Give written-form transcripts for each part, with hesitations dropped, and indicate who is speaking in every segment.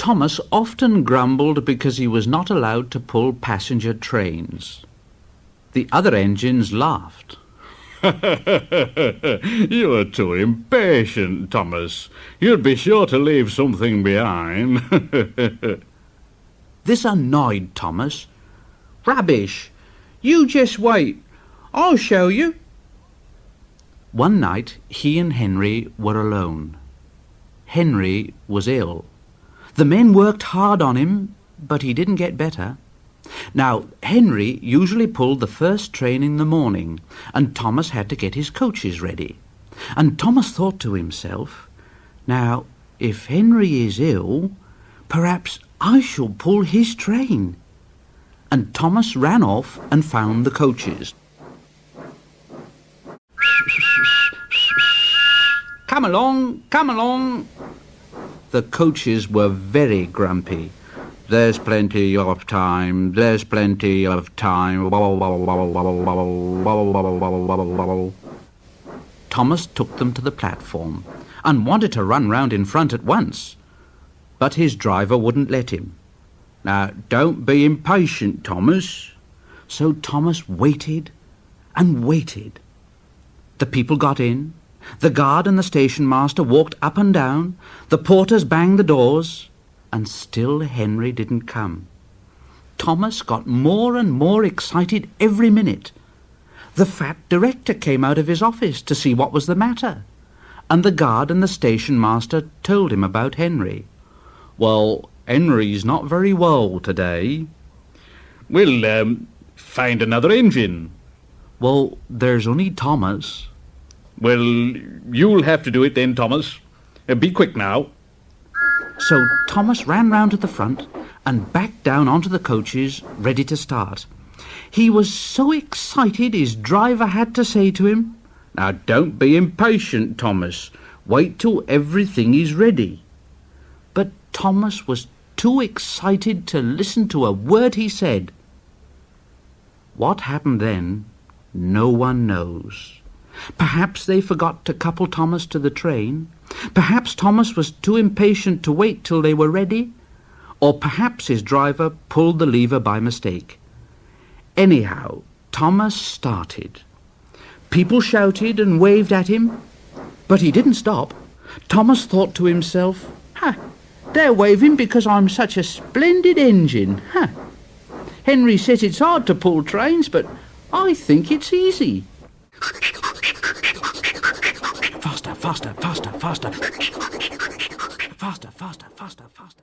Speaker 1: Thomas often grumbled because he was not allowed to pull passenger trains. The other engines laughed.
Speaker 2: You're too impatient, Thomas. You'd be sure to leave something behind.
Speaker 1: This annoyed Thomas. Rubbish! You just wait. I'll show you. One night he and Henry were alone. Henry was ill. The men worked hard on him, but he didn't get better. Now, Henry usually pulled the first train in the morning, and Thomas had to get his coaches ready. And Thomas thought to himself, now, if Henry is ill, perhaps I shall pull his train. And Thomas ran off and found the coaches. Come along, come along. The coaches were very grumpy. There's plenty of time, there's plenty of time. Thomas took them to the platform and wanted to run round in front at once, but his driver wouldn't let him. Now, don't be impatient, Thomas. So Thomas waited and waited. The people got in. The guard and the station master walked up and down. The porters banged the doors. And still Henry didn't come. Thomas got more and more excited every minute. The fat director came out of his office to see what was the matter. And the guard and the station master told him about Henry. Well, Henry's not very well today.
Speaker 2: We'll find another engine.
Speaker 1: Well, there's only Thomas.
Speaker 2: Well, you'll have to do it then, Thomas. Be quick now.
Speaker 1: So Thomas ran round to the front and backed down onto the coaches, ready to start. He was so excited his driver had to say to him, Now don't be impatient, Thomas. Wait till everything is ready. But Thomas was too excited to listen to a word he said. What happened then, no one knows. Perhaps they forgot to couple Thomas to the train. Perhaps Thomas was too impatient to wait till they were ready. Or perhaps his driver pulled the lever by mistake. Anyhow, Thomas started. People shouted and waved at him, but he didn't stop. Thomas thought to himself, they're waving because I'm such a splendid engine. Henry says it's hard to pull trains, but I think it's easy. Faster, faster, faster, faster. Faster, faster, faster, faster.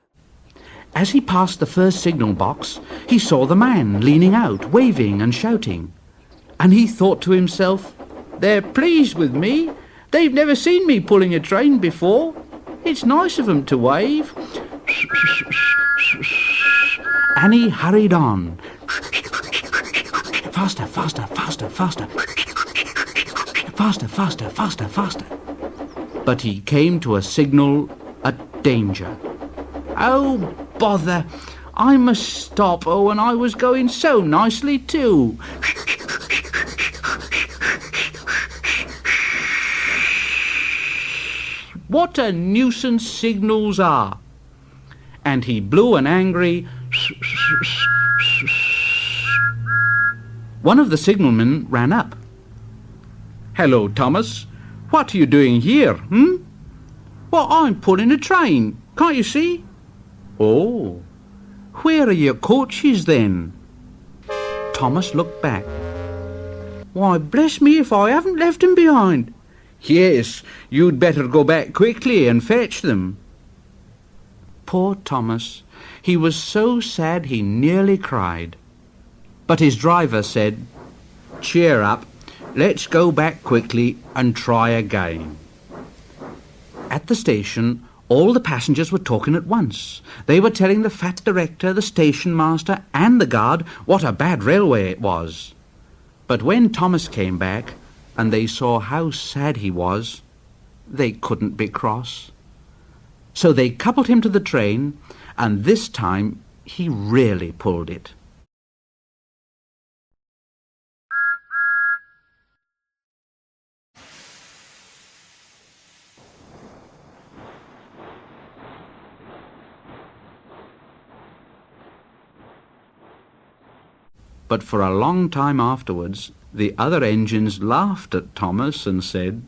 Speaker 1: As he passed the first signal box, he saw the man leaning out, waving and shouting. And he thought to himself, they're pleased with me. They've never seen me pulling a train before. It's nice of them to wave. And he hurried on. Faster, faster, faster, faster. Faster, faster, faster, faster. But he came to a signal at danger. Oh, bother! I must stop. Oh, and I was going so nicely too. What a nuisance signals are. And he blew an angry... One of the signalmen ran up. Hello, Thomas. What are you doing here, Well, I'm pulling a train. Can't you see? Oh, where are your coaches then? Thomas looked back. Why, bless me if I haven't left them behind. Yes, you'd better go back quickly and fetch them. Poor Thomas. He was so sad he nearly cried. But his driver said, Cheer up. Let's go back quickly and try again. At the station, all the passengers were talking at once. They were telling the fat director, the station master, and the guard what a bad railway it was. But when Thomas came back, and they saw how sad he was, they couldn't be cross. So they coupled him to the train, and this time he really pulled it. But for a long time afterwards, the other engines laughed at Thomas and said,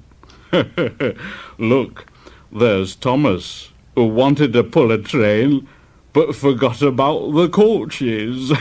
Speaker 2: "Look, there's Thomas, who wanted to pull a train, but forgot about the coaches."